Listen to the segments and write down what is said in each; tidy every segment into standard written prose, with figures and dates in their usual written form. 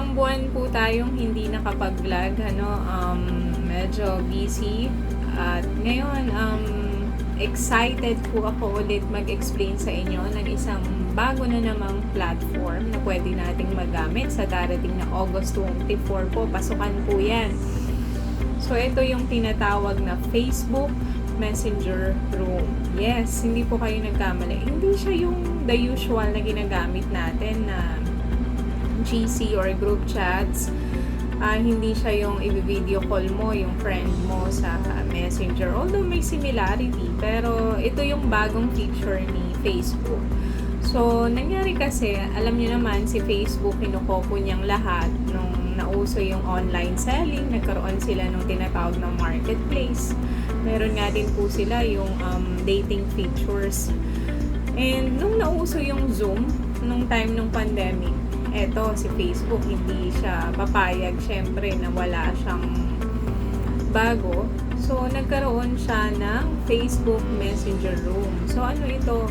Ilang buwan po tayong hindi nakapag-vlog, medyo busy. At ngayon, excited po ako ulit mag-explain sa inyo ng isang bago na namang platform na pwede nating magamit sa darating na August 24 po. Pasukan po yan. So, ito yung tinatawag na Facebook Messenger Room. Yes, hindi po kayo nagkamali. Hindi siya yung the usual na ginagamit natin na GC or group chats. Hindi siya yung i-video call mo yung friend mo sa Messenger. Although may similarity, pero ito yung bagong feature ni Facebook. So, nangyari kasi, alam niyo naman, si Facebook, kinukopo niyang lahat nung nauso yung online selling. Nagkaroon sila nung tinatawag na marketplace. Meron nga din po sila yung dating features. And nung nauso yung Zoom, nung time ng pandemic, eto si Facebook, hindi siya papayag syempre na wala siyang bago. So, nagkaroon siya ng Facebook Messenger Room. So, ano ito?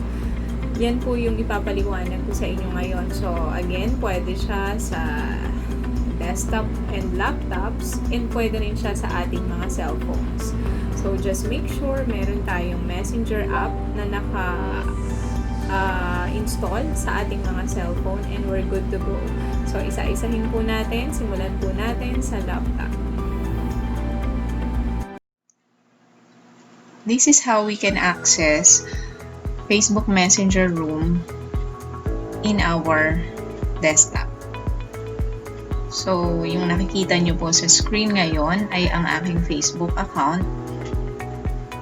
Yan po yung ipapaliwanag ko sa inyo ngayon. So, again, pwede siya sa desktop and laptops, and pwede rin siya sa ating mga cellphones. So, just make sure meron tayong Messenger app na install sa ating mga cellphone, and we're good to go. So, isa-isahin po natin. Simulan po natin sa laptop. This is how we can access Facebook Messenger Room in our desktop. So, yung nakikita nyo po sa screen ngayon ay ang aking Facebook account,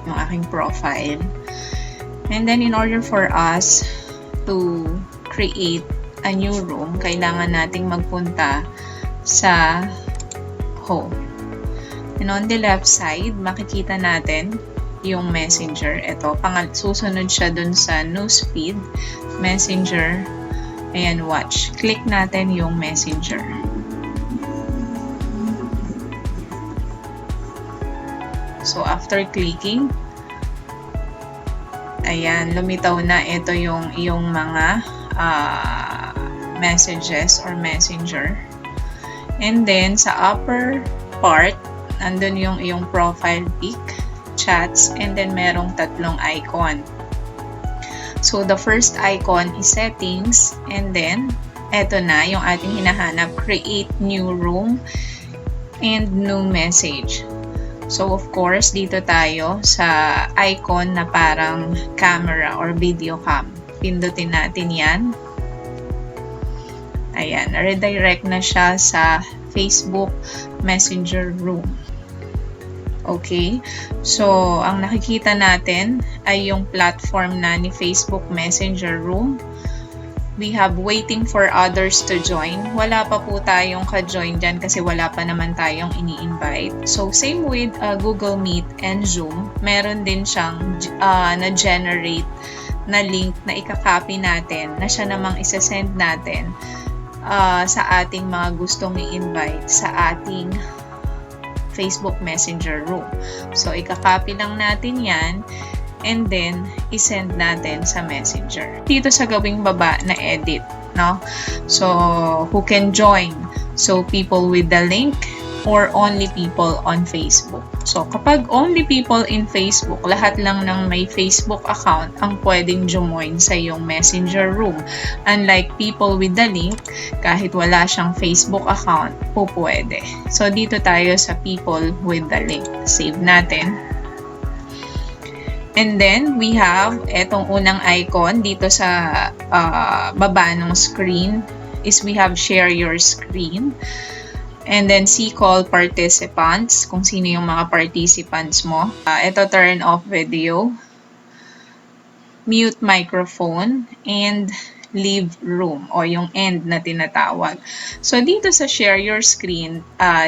yung aking profile. And then, in order for us to create a new room, kailangan nating magpunta sa home. And on the left side, makikita natin yung messenger. Ito, susunod siya dun sa newsfeed, messenger. Ayan, watch. Click natin yung messenger. So, after clicking, ayan, lumitaw na ito yung iyong mga messages or messenger. And then, sa upper part, andun yung iyong profile pic, chats, and then merong tatlong icon. So, the first icon is settings, and then, eto na yung ating hinahanap, create new room and new message. So, of course, dito tayo sa icon na parang camera or video cam. Pindutin natin yan. Ayan, redirect na siya sa Facebook Messenger Room. Okay? So, ang nakikita natin ay yung platform na ni Facebook Messenger Room. We have waiting for others to join. Wala pa po tayong ka-join dyan kasi wala pa naman tayong ini-invite. So, same with Google Meet and Zoom. Meron din siyang na-generate na link na ikakopy natin na siya namang isa-send natin sa ating mga gustong i-invite sa ating Facebook Messenger Room. So, ikakopy lang natin yan and then isend natin sa Messenger. Dito sa gawing baba na edit, no? So, who can join? So, people with the link or only people on Facebook. So, kapag only people in Facebook, lahat lang ng may Facebook account ang pwedeng join sa iyong Messenger Room. Unlike people with the link, kahit wala siyang Facebook account, po pwede. So, dito tayo sa people with the link. Save natin. And then, we have etong unang icon dito sa baba ng screen is we have share your screen. And then, see call participants, kung sino yung mga participants mo. Ito, turn off video, mute microphone, and leave room o yung end na tinatawag. So, dito sa share your screen,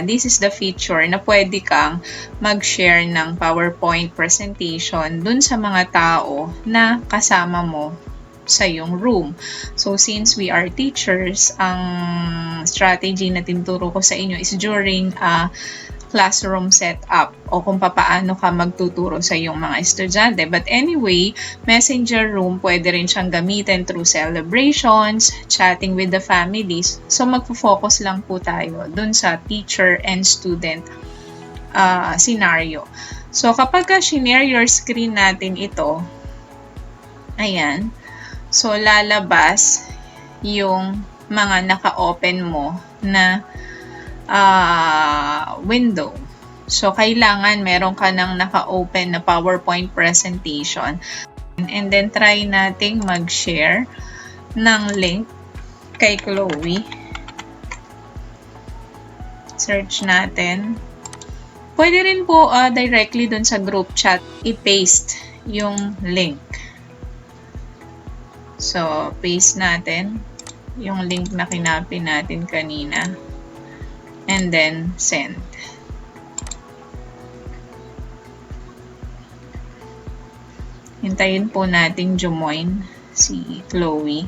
this is the feature na pwede kang mag-share ng PowerPoint presentation dun sa mga tao na kasama mo sa iyong room. So, since we are teachers, ang strategy na tinuturo ko sa inyo is during classroom setup o kung paano ka magtuturo sa iyong mga estudyante. But anyway, messenger room pwede rin siyang gamitin through celebrations, chatting with the families. So magfo-focus lang po tayo dun sa teacher and student scenario. So kapag share your screen natin ito, ayan, so lalabas yung mga naka-open mo na window. So, kailangan meron ka ng naka-open na PowerPoint presentation. And then, try nating mag-share ng link kay Chloe. Search natin. Pwede rin po directly dun sa group chat, i-paste yung link. So, paste natin yung link na kinopy natin kanina. And then, send. Hintayin po natin jumoin si Chloe.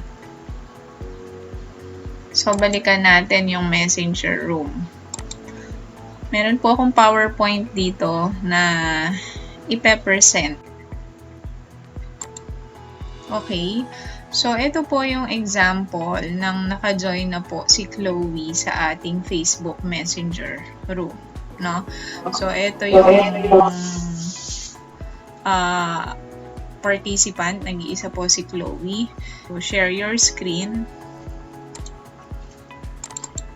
So, balikan natin yung messenger room. Meron po akong PowerPoint dito na ipe-present. Okay. So, ito po yung example ng naka-join na po si Chloe sa ating Facebook Messenger room, no? So, ito yung participant, nag-iisa po si Chloe. So, share your screen.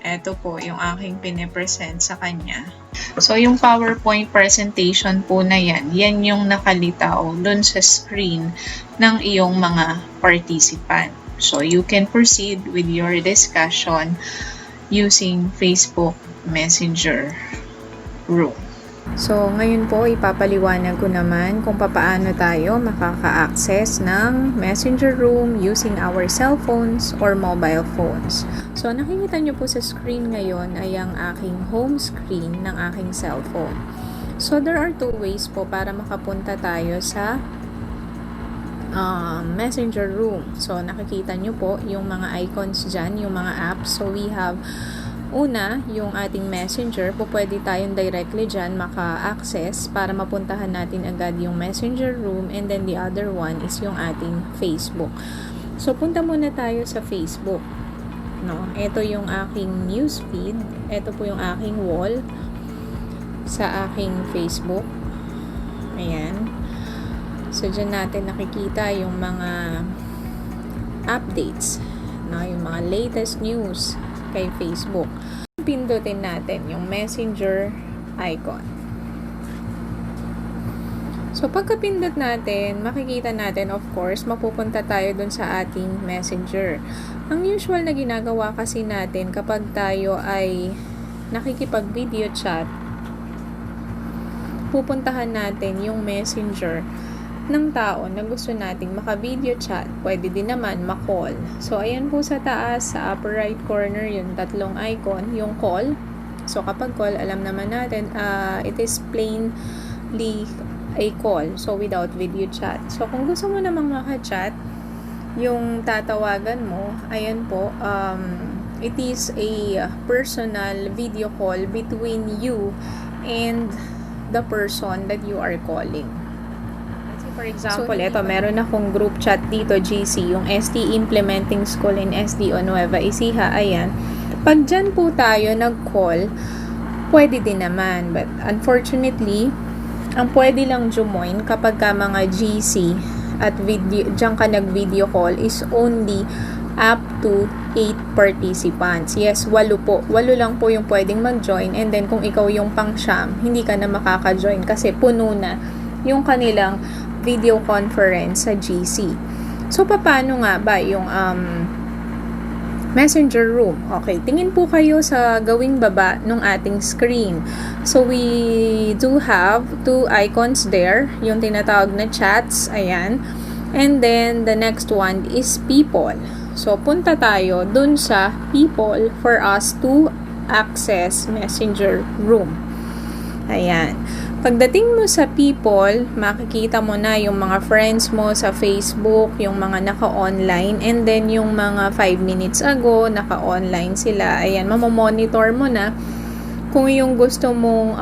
Ito po yung aking pinipresent sa kanya. So, yung PowerPoint presentation po na yan yung nakalitaw dun sa screen ng iyong mga participant. So, you can proceed with your discussion using Facebook Messenger room. So, ngayon po, ipapaliwanag ko naman kung paano tayo makaka-access ng messenger room using our cell phones or mobile phones. So, nakikita nyo po sa screen ngayon ay ang aking home screen ng aking cellphone. So, there are two ways po para makapunta tayo sa messenger room. So, nakikita nyo po yung mga icons dyan, yung mga apps. So, we have una, yung ating messenger, po pwede tayong directly dyan maka-access para mapuntahan natin agad yung messenger room, and then the other one is yung ating Facebook. So, punta muna tayo sa Facebook. No? Ito yung aking newsfeed. Ito po yung aking wall sa aking Facebook. Ayan. So, dyan natin nakikita yung mga updates. No? Yung mga latest news kay Facebook. Pindutin natin yung messenger icon. So, pagka-pindot natin, makikita natin, of course, mapupunta tayo dun sa ating messenger. Ang usual na ginagawa kasi natin kapag tayo ay nakikipag-video chat, pupuntahan natin yung messenger ng tao na gusto nating maka-video chat. Pwede din naman ma-call. So, ayan po sa taas, sa upper right corner, yung tatlong icon, yung call. So, kapag call, alam naman natin, it is plainly a call. So, without video chat. So, kung gusto mo namang maka-chat, yung tatawagan mo, ayan po, it is a personal video call between you and the person that you are calling. For example, ito, meron akong group chat dito, GC, yung SD Implementing School in SDO Nueva Ecija, ayan. Pag dyan po tayo nag-call, pwede din naman. But unfortunately, ang pwede lang jumoin kapag ka mga GC at video, dyan ka nag-video call is only up to 8 participants. Yes, 8 po. 8 lang po yung pwedeng mag-join, and then kung ikaw yung pang-siyam, hindi ka na makaka-join kasi puno na yung kanilang video conference sa GC. So, paano nga ba yung messenger room? Okay, tingin po kayo sa gawing baba ng ating screen. So, we do have two icons there, yung tinatawag na chats, ayan. And then, the next one is people. So, punta tayo dun sa people for us to access messenger room. Ayan. Pagdating mo sa people, makikita mo na yung mga friends mo sa Facebook, yung mga naka-online, and then yung mga 5 minutes ago, naka-online sila. Ayan, mamamonitor mo na kung yung gusto mong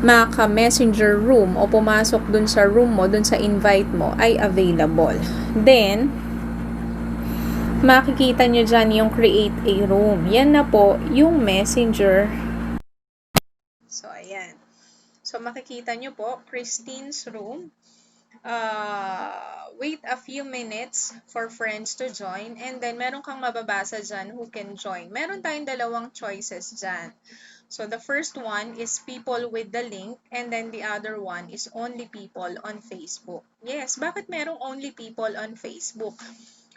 maka-messenger room o pumasok dun sa room mo, dun sa invite mo, ay available. Then, makikita nyo dyan yung create a room. Yan na po yung messenger. So, ayan. So, makikita nyo po, Christine's room. Wait a few minutes for friends to join, and then meron kang mababasa dyan who can join. Meron tayong dalawang choices dyan. So, the first one is people with the link, and then the other one is only people on Facebook. Yes, bakit merong only people on Facebook?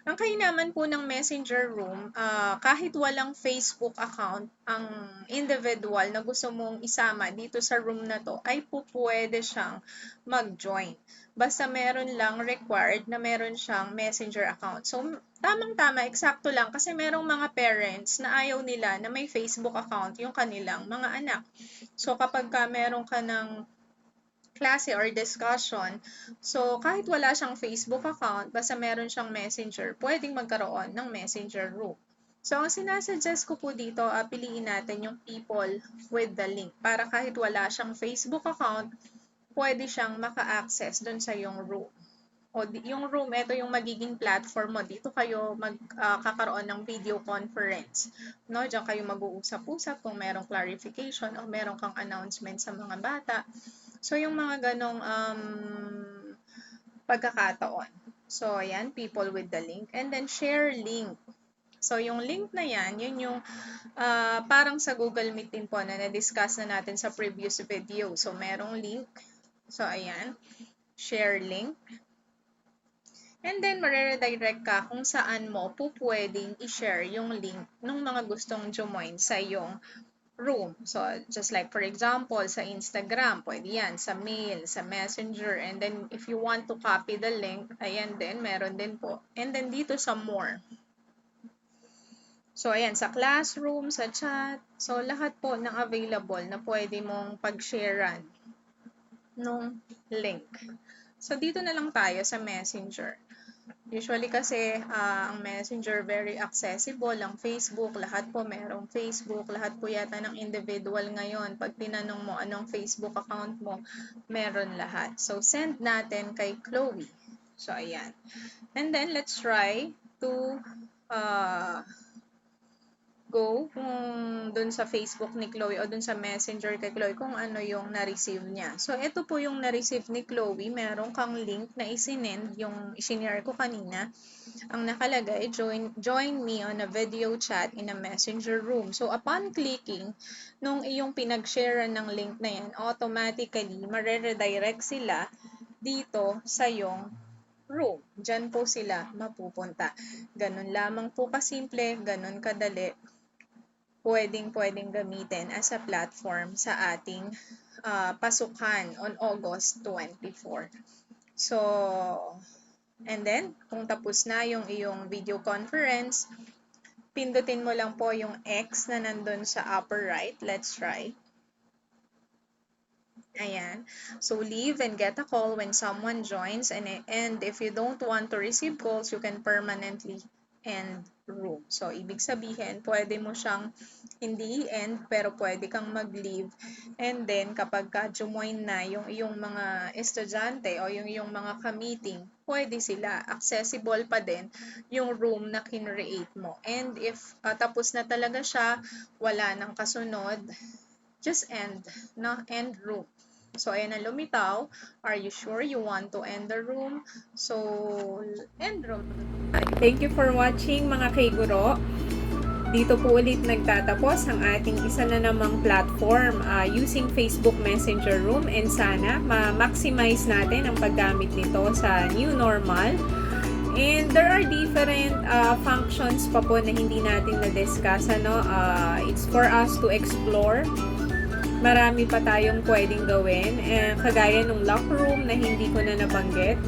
Ang kainaman po ng Messenger Room, kahit walang Facebook account, ang individual na gusto mong isama dito sa room na to, ay po pwede siyang mag-join. Basta meron lang required na meron siyang Messenger account. So, tamang-tama, eksakto lang kasi merong mga parents na ayaw nila na may Facebook account yung kanilang mga anak. So, kapag meron ka ng klase or discussion, so kahit wala siyang Facebook account, basta meron siyang Messenger, pwedeng magkaroon ng Messenger room. So, ang sinasuggest ko po dito, piliin natin yung people with the link para kahit wala siyang Facebook account, pwede siyang maka-access dun sa yung room. O yung room, ito yung magiging platform mo. Dito kayo magkakaroon ng video conference. No? Diyan kayo mag-uusap-usap kung merong clarification o merong kang announcement sa mga bata. So, yung mga ganong pagkakataon. So, ayan, people with the link. And then, share link. So, yung link na yan, yun yung parang sa Google Meet din po na na-discuss na natin sa previous video. So, merong link. So, ayan, share link. And then, mareredirect ka kung saan mo po pwedeng i-share yung link ng mga gustong join sa yung room. So, just like for example, sa Instagram, pwede yan, sa mail, sa messenger, and then if you want to copy the link, ayan din, meron din po. And then dito sa more. So, ayan, sa classroom, sa chat, so lahat po ng available na pwede mong pag-sharean nung link. So, dito na lang tayo sa messenger. Usually kasi ang Messenger very accessible, ang Facebook, lahat po merong Facebook, lahat po yata ng individual ngayon. Pag tinanong mo anong Facebook account mo, meron lahat. So, send natin kay Chloe. So, ayan. And then, let's try to go kung dun sa Facebook ni Chloe o dun sa Messenger kay Chloe kung ano yung na-receive niya. So, ito po yung na-receive ni Chloe. Meron kang link na isinend, yung isinare ko kanina. Ang nakalagay, join me on a video chat in a Messenger room. So, upon clicking, nung iyong pinag-share ng link na yan, automatically, mareredirect sila dito sa yung room. Diyan po sila mapupunta. Ganun lamang po kasimple, ganun kadali. Pwedeng gamitin as a platform sa ating pasukan on August 24. So, and then, kung tapos na yung iyong video conference, pindutin mo lang po yung X na nandun sa upper right. Let's try. Ayan. So, leave and get a call when someone joins. And if you don't want to receive calls, you can permanently end room. So, ibig sabihin, pwede mo siyang hindi i-end, pero pwede kang mag-leave. And then, kapag ka-join na yung iyong mga estudyante o yung iyong mga ka-meeting, pwede sila. Accessible pa din yung room na kinreate mo. And if tapos na talaga siya, wala nang kasunod, just end, no? End room. So, ayan na lumitaw. Are you sure you want to end the room? So, end room. Thank you for watching mga Kaiguro. Dito po ulit nagtatapos ang ating isa na namang platform using Facebook Messenger Room, and sana ma-maximize natin ang paggamit nito sa new normal. And there are different functions pa po na hindi natin na-discuss. It's for us to explore. Marami pa tayong pwedeng gawin. Kagaya nung lock room na hindi ko na nabanggit.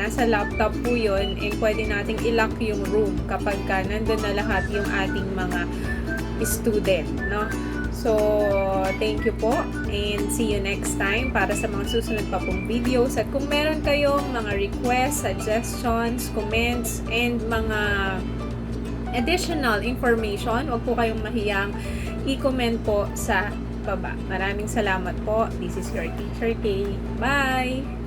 Nasa laptop po yun, and pwede nating i-lock yung room kapag nandun na lahat yung ating mga student. No? So, thank you po, and see you next time para sa mga susunod pa pong videos. At kung meron kayong mga requests, suggestions, comments, and mga additional information, huwag po kayong mahiyang i-comment po sa baba. Maraming salamat po. This is your Teacher K. Bye!